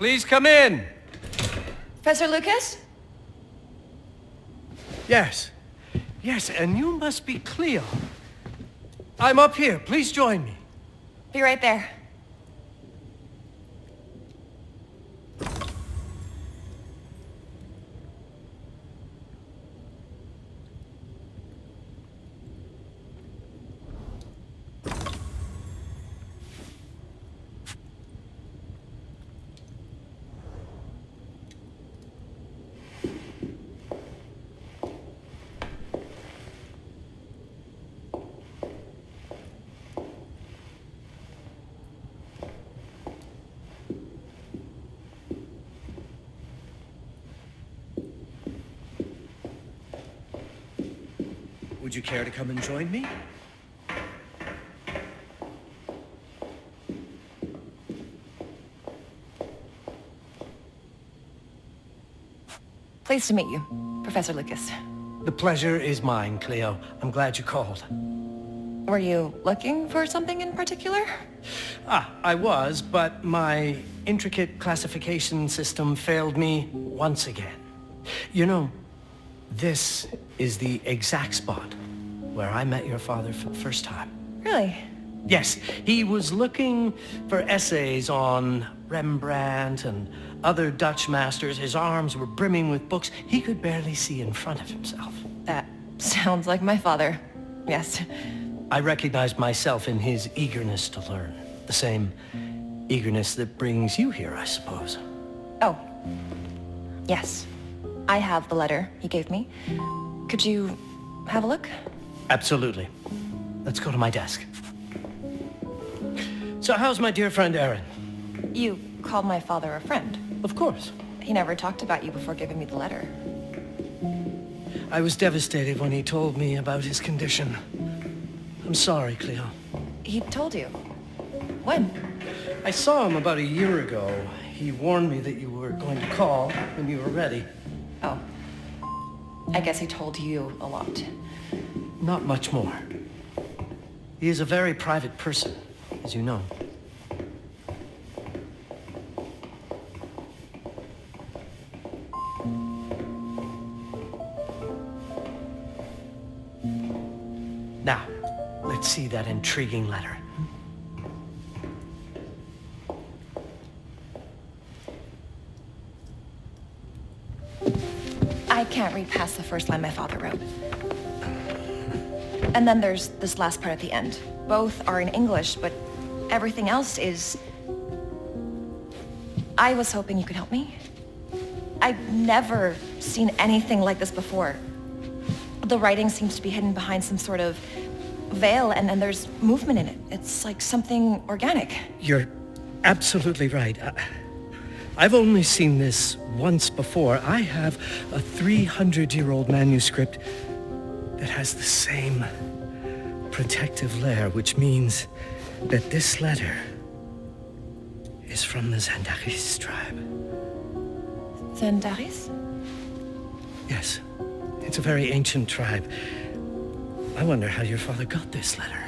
Please come in. Professor Lucas? Yes. Yes, and you must be Cleo. I'm up here. Please join me. Be right there. Would you care to come and join me? Pleased to meet you, Professor Lucas. The pleasure is mine, Cleo. I'm glad you called. Were you looking for something in particular? I was, but my intricate classification system failed me once again. You know, this is the exact spot where I met your father for the first time. Really? Yes, he was looking for essays on Rembrandt and other Dutch masters. His arms were brimming with books. He could barely see in front of himself. That sounds like my father. Yes. I recognized myself in his eagerness to learn. The same eagerness that brings you here, I suppose. Oh. Yes. I have the letter he gave me. Could you have a look? Absolutely. Let's go to my desk. So how's my dear friend Aaron? You called my father a friend. Of course. He never talked about you before giving me the letter. I was devastated when he told me about his condition. I'm sorry, Cleo. He told you? When? I saw him about a year ago. He warned me that you were going to call when you were ready. Oh. I guess he told you a lot. Not much more. He is a very private person, as you know. Now, let's see that intriguing letter. I can't read past the first line my father wrote. And then there's this last part at the end. Both are in English, but everything else is... I was hoping you could help me. I've never seen anything like this before. The writing seems to be hidden behind some sort of veil, and then there's movement in it. It's like something organic. You're absolutely right. I've only seen this once before. I have a 300-year-old manuscript that has the same protective layer, which means that this letter is from the Zandaris tribe. Zandaris? Yes. It's a very ancient tribe. I wonder how your father got this letter.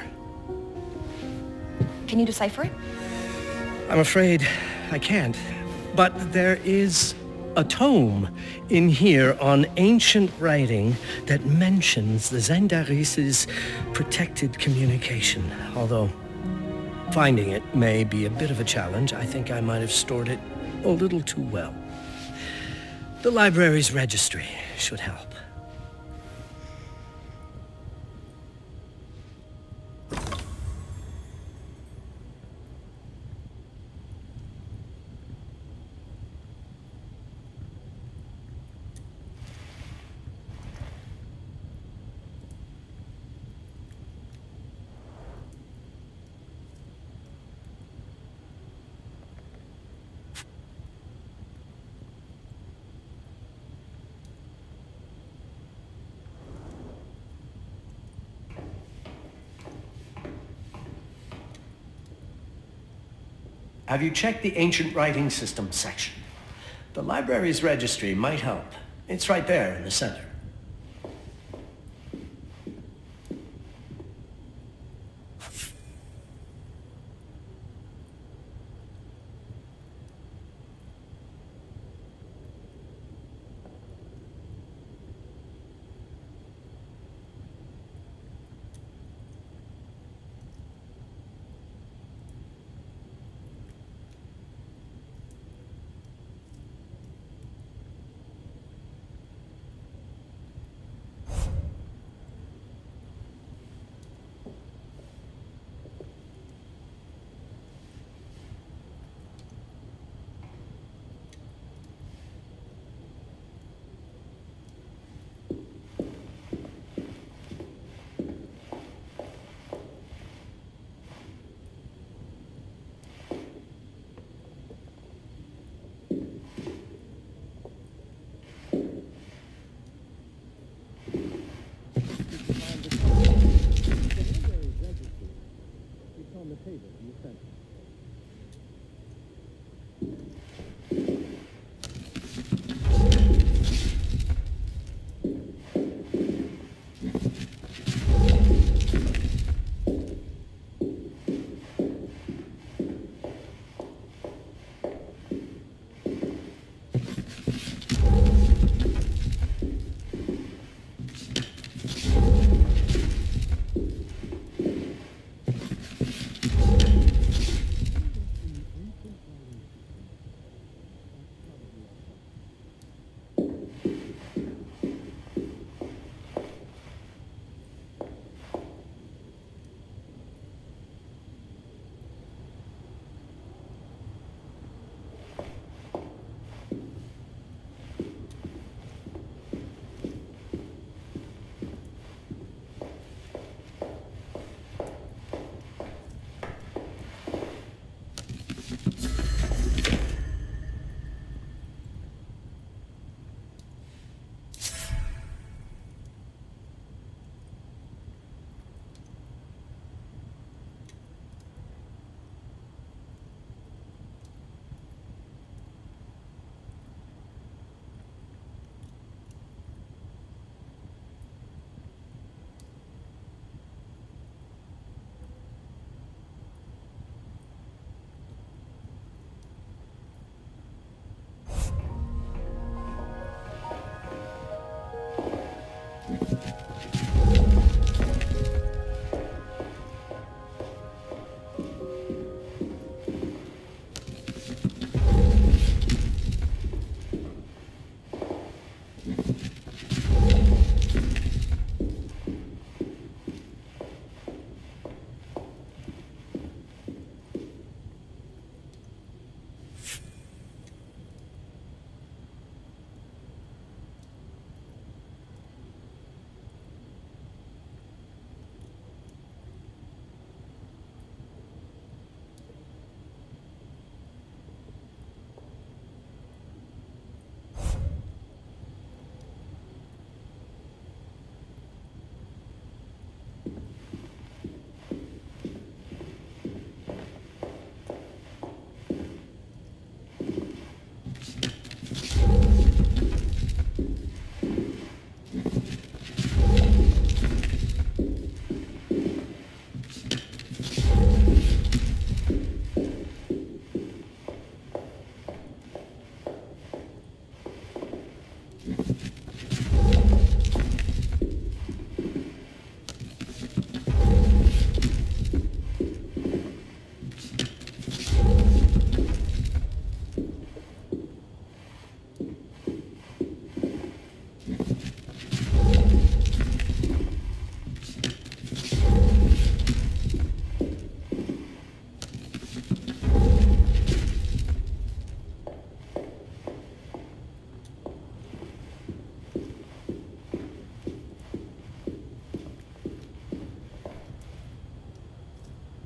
Can you decipher it? I'm afraid I can't. But there is a tome in here on ancient writing that mentions the Zandaris' protected communication. Although finding it may be a bit of a challenge, I think I might have stored it a little too well. The library's registry should help. Have you checked the ancient writing system section? The library's registry might help. It's right there in the center.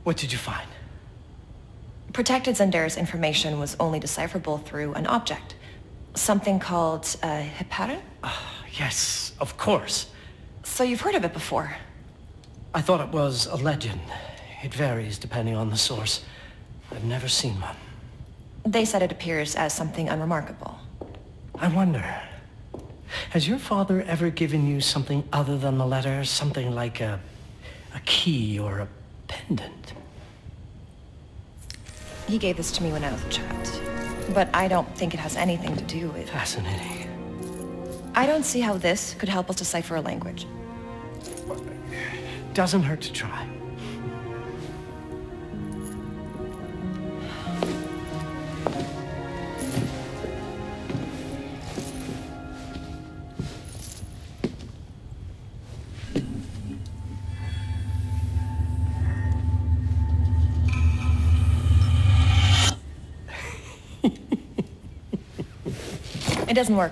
What did you find? Protected Zendare's information was only decipherable through an object. Something called a heparin? Yes, of course. So you've heard of it before? I thought it was a legend. It varies depending on the source. I've never seen one. They said it appears as something unremarkable. I wonder, has your father ever given you something other than the letter? Something like a key or a pendant? He gave this to me when I was a child. But I don't think it has anything to do with... Fascinating. I don't see how this could help us decipher a language. Doesn't hurt to try. It doesn't work.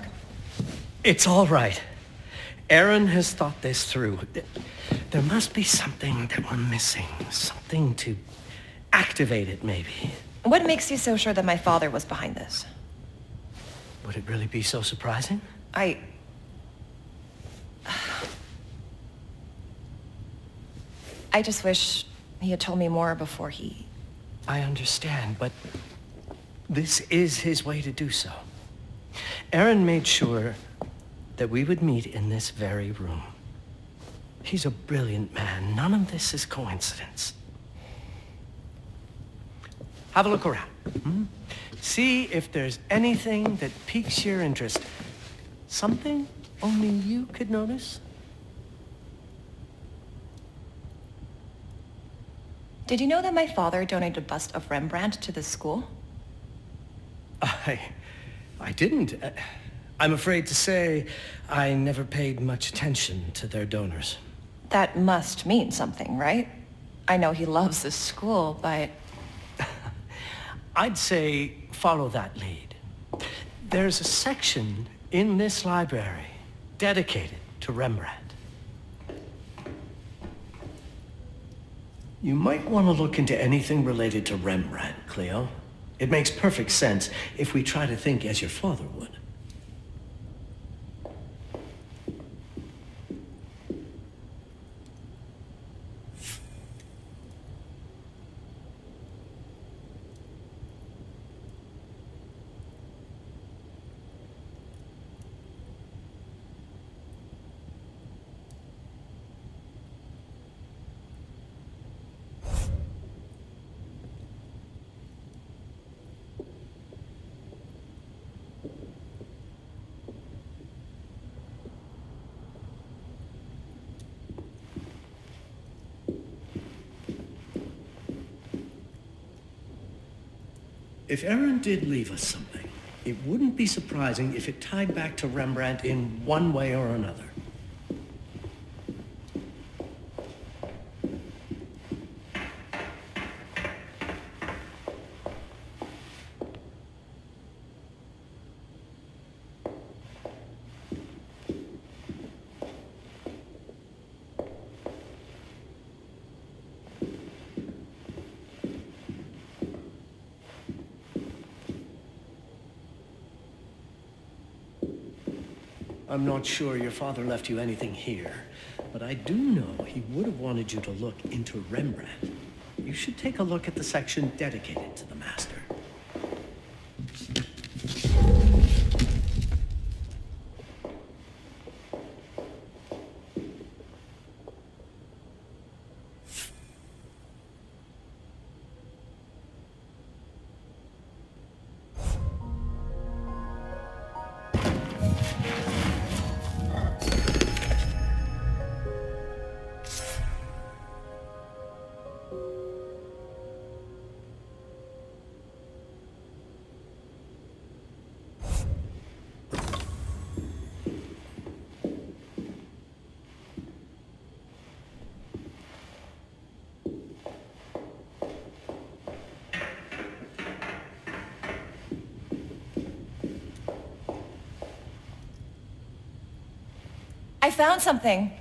It's all right. Aaron has thought this through. There must be something that we're missing. Something to activate it, maybe. What makes you so sure that my father was behind this? Would it really be so surprising? I just wish he had told me more before he... I understand, but this is his way to do so. Aaron made sure that we would meet in this very room. He's a brilliant man. None of this is coincidence. Have a look around. See if there's anything that piques your interest. Something only you could notice. Did you know that my father donated a bust of Rembrandt to this school? I didn't. I'm afraid to say I never paid much attention to their donors. That must mean something, right? I know he loves this school, but... I'd say follow that lead. There's a section in this library dedicated to Rembrandt. You might want to look into anything related to Rembrandt, Cleo. It makes perfect sense if we try to think as your father would. If Aaron did leave us something, it wouldn't be surprising if it tied back to Rembrandt in one way or another. I'm not sure your father left you anything here, but I do know he would have wanted you to look into Rembrandt. You should take a look at the section dedicated to the master. I found something.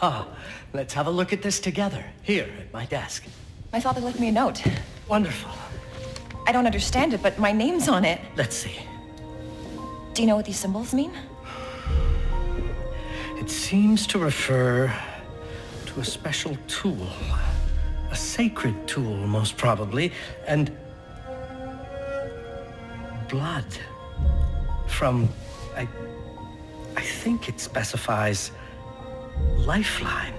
Ah, let's have a look at this together, here at my desk. My father left me a note. Wonderful. I don't understand it, but my name's on it. Let's see. Do you know what these symbols mean? It seems to refer to a special tool. A sacred tool, most probably, and blood from, I think it specifies lifeline.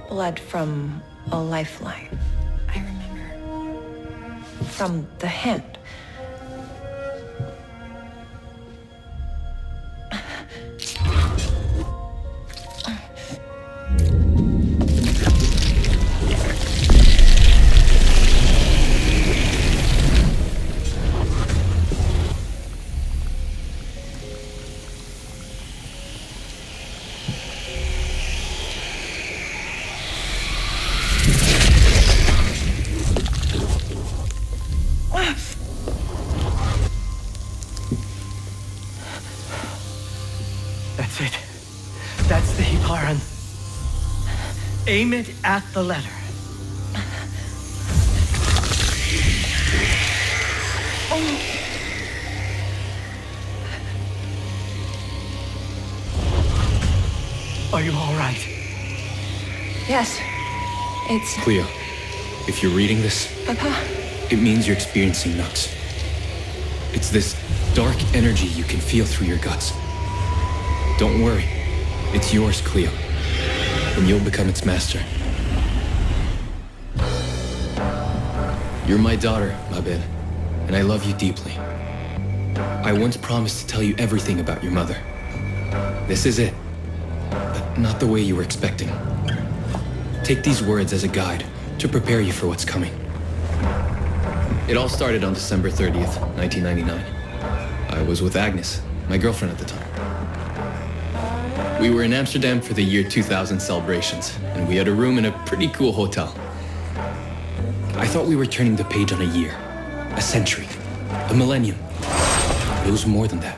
Blood from a lifeline. I remember. From the hand. That's it. That's the Hiparan. Aim it at the letter. Are you all right? Yes. It's... Cleo, if you're reading this, Papa? it means you're experiencing Nux. It's this dark energy you can feel through your guts. Don't worry. It's yours, Cleo. And you'll become its master. You're my daughter, Mabel, and I love you deeply. I once promised to tell you everything about your mother. This is it, but not the way you were expecting. Take these words as a guide to prepare you for what's coming. It all started on December 30th, 1999. I was with Agnes, my girlfriend at the time. We were in Amsterdam for the year 2000 celebrations, and we had a room in a pretty cool hotel. I thought we were turning the page on a year, a century, a millennium. But it was more than that.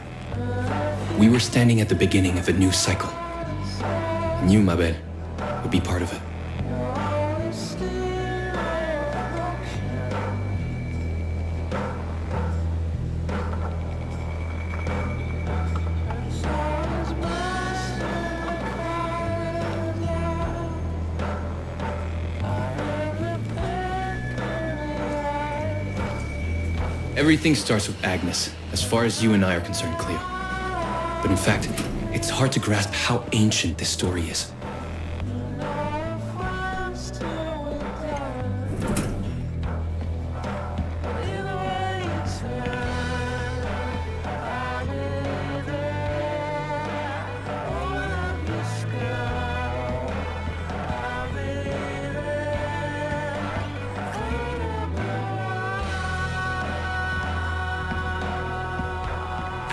We were standing at the beginning of a new cycle. And you, Mabel, would be part of it. Everything starts with Agnes, as far as you and I are concerned, Cleo. But in fact, it's hard to grasp how ancient this story is.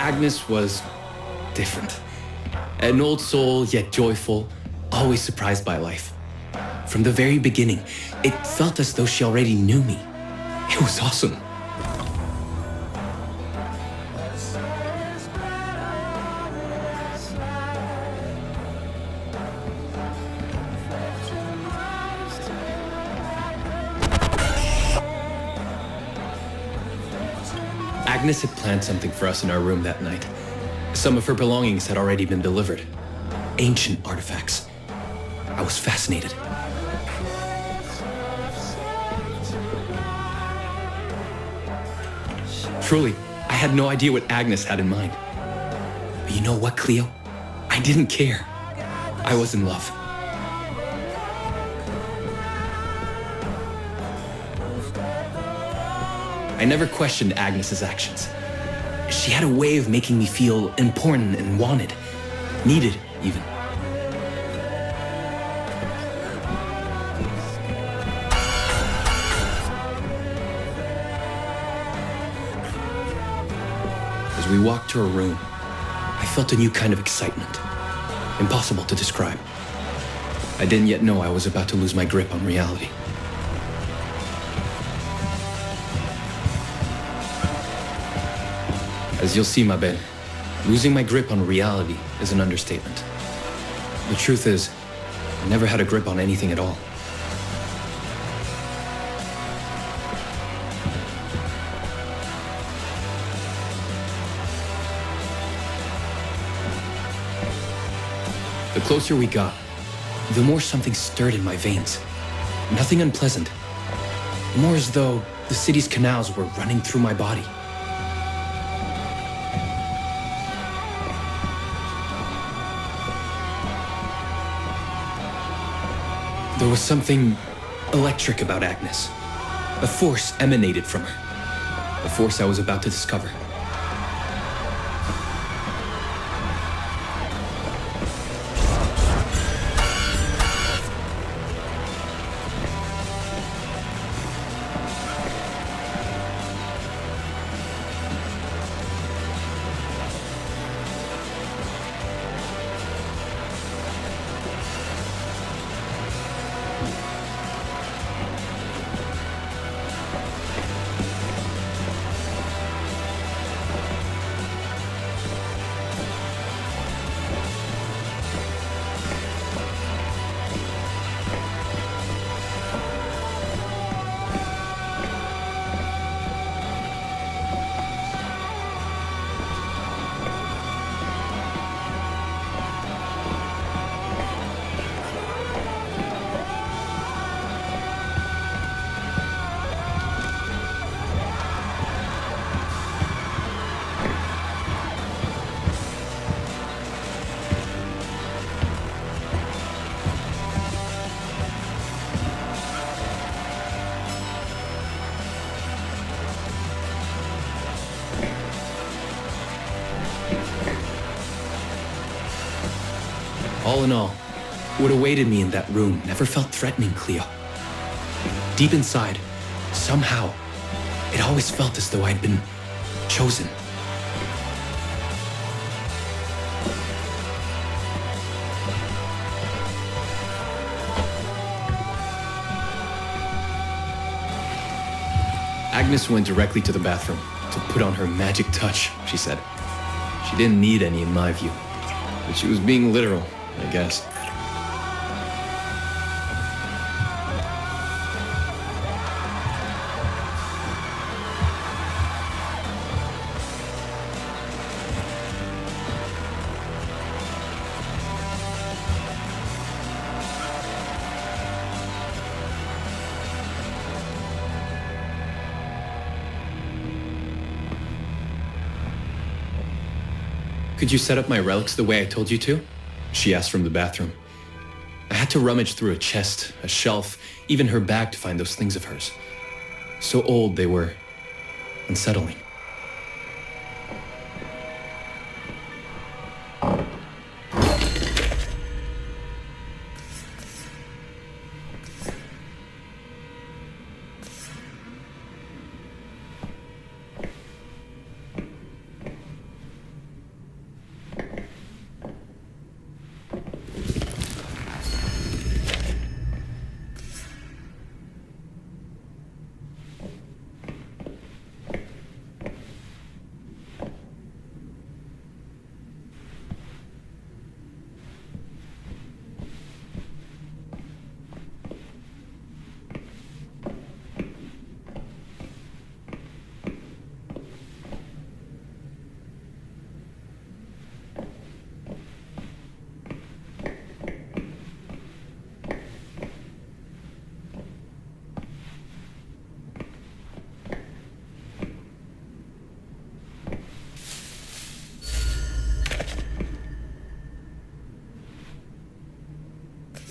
Agnes was different. An old soul, yet joyful, always surprised by life. From the very beginning, it felt as though she already knew me. It was awesome. Agnes had planned something for us in our room that night. Some of her belongings had already been delivered. Ancient artifacts. I was fascinated. Truly, I had no idea what Agnes had in mind. But you know what, Cleo? I didn't care. I was in love. I never questioned Agnes's actions. She had a way of making me feel important and wanted, needed even. As we walked to her room, I felt a new kind of excitement, impossible to describe. I didn't yet know I was about to lose my grip on reality. As you'll see, Mabel, losing my grip on reality is an understatement. The truth is, I never had a grip on anything at all. The closer we got, the more something stirred in my veins. Nothing unpleasant. More as though the city's canals were running through my body. There was something electric about Agnes. A force emanated from her. A force I was about to discover. All in all, what awaited me in that room never felt threatening, Cleo. Deep inside, somehow, it always felt as though I'd been chosen. Agnes went directly to the bathroom to put on her magic touch, she said. She didn't need any in my view, but she was being literal, I guess. Could you set up my relics the way I told you to? She asked from the bathroom. I had to rummage through a chest, a shelf, even her bag to find those things of hers. So old they were unsettling.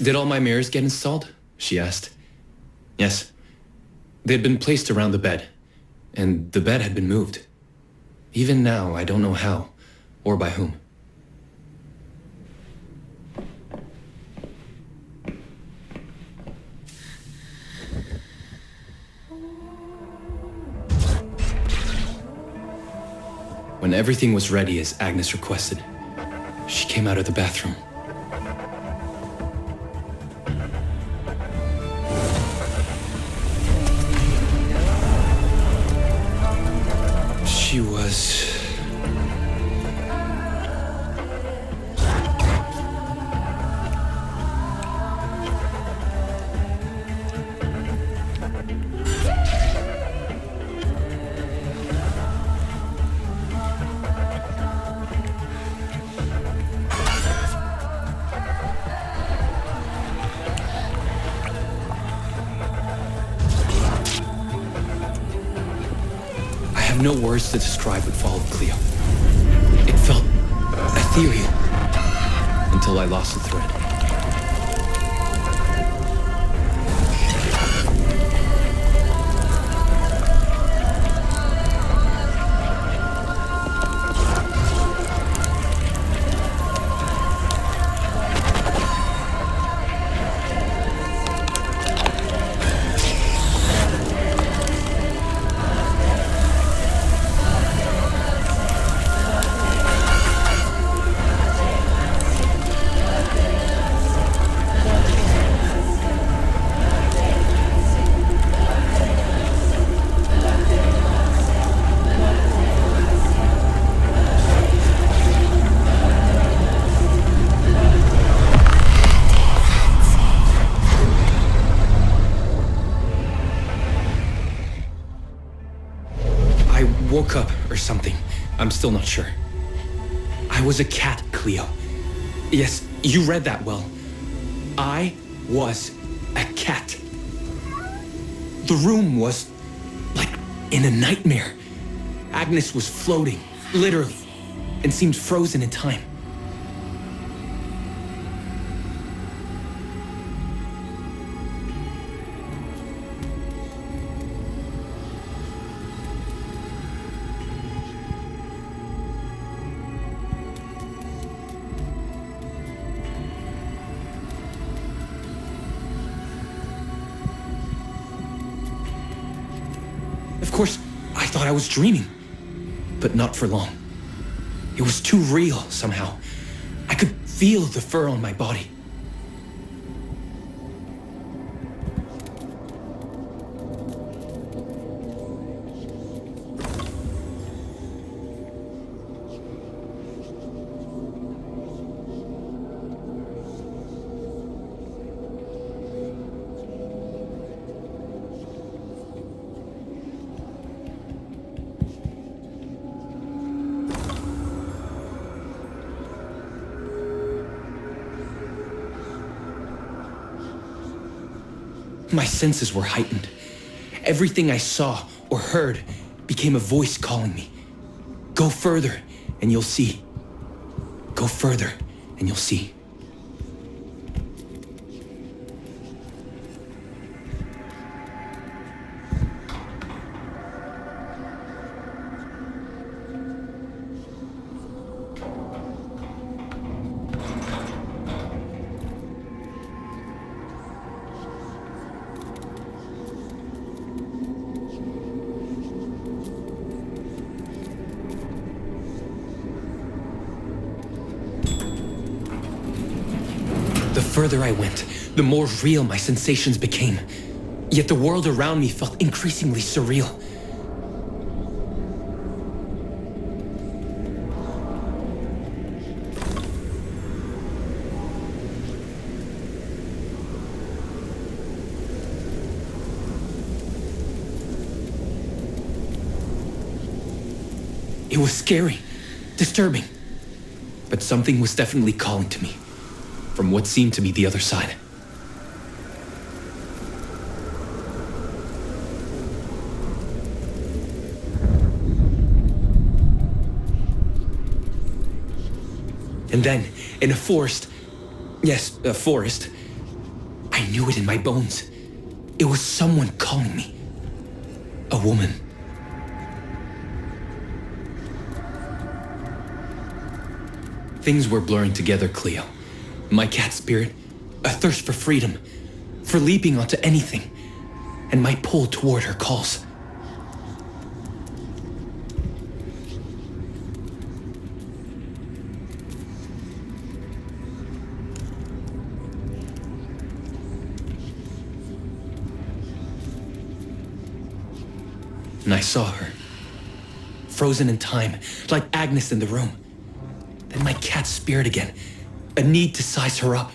Did all my mirrors get installed? She asked. Yes. They had been placed around the bed, and the bed had been moved. Even now, I don't know how, or by whom. When everything was ready as Agnes requested, she came out of the bathroom. She was... no words to describe what followed, Cleo. It felt ethereal until I lost the thread. Woke up or something. I'm still not sure. I was a cat, Cleo. Yes, you read that well. I was a cat. The room was like in a nightmare. Agnes was floating, literally, and seemed frozen in time. Of course, I thought I was dreaming, but not for long. It was too real somehow. I could feel the fur on my body. My senses were heightened. Everything I saw or heard became a voice calling me. Go further and you'll see. Go further and you'll see. The further I went, the more real my sensations became. Yet the world around me felt increasingly surreal. It was scary, disturbing, but something was definitely calling to me. From what seemed to be the other side. And then, in a forest, yes, a forest, I knew it in my bones. It was someone calling me. A woman. Things were blurring together, Cleo. My cat spirit, a thirst for freedom, for leaping onto anything, and my pull toward her calls. And I saw her, frozen in time, like Agnes in the room. Then my cat's spirit again, a need to size her up.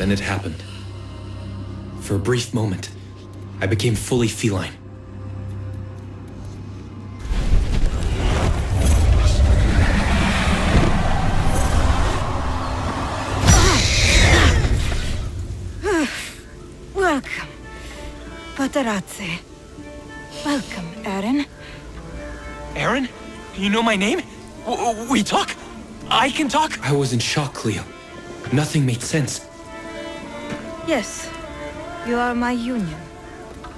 Then it happened. For a brief moment, I became fully feline. Welcome, Patarazzi. Welcome, Aaron. Aaron? You know my name? We talk? I can talk? I was in shock, Cleo. Nothing made sense. Yes, you are my union.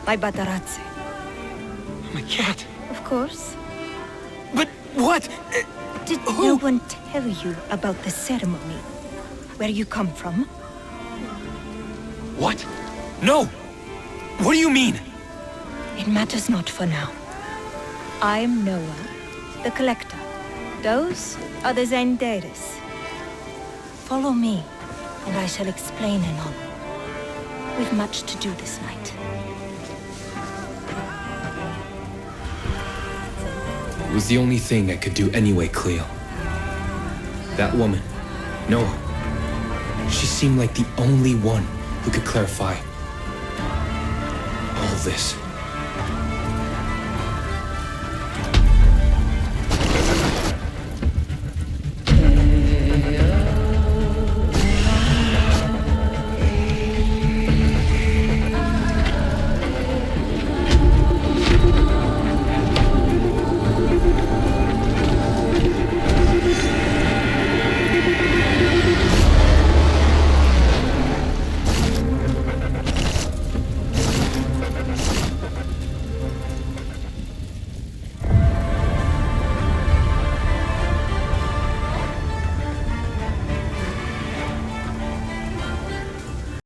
My Patarazzi. My cat. Of course. But what? Did no one tell you about the ceremony? Where you come from? What? No! What do you mean? It matters not for now. I'm Noah, the Collector. Those are the Zendaris. Follow me, and I shall explain anon. We've much to do this night. It was the only thing I could do anyway, Cleo. That woman, Noah, she seemed like the only one who could clarify all this.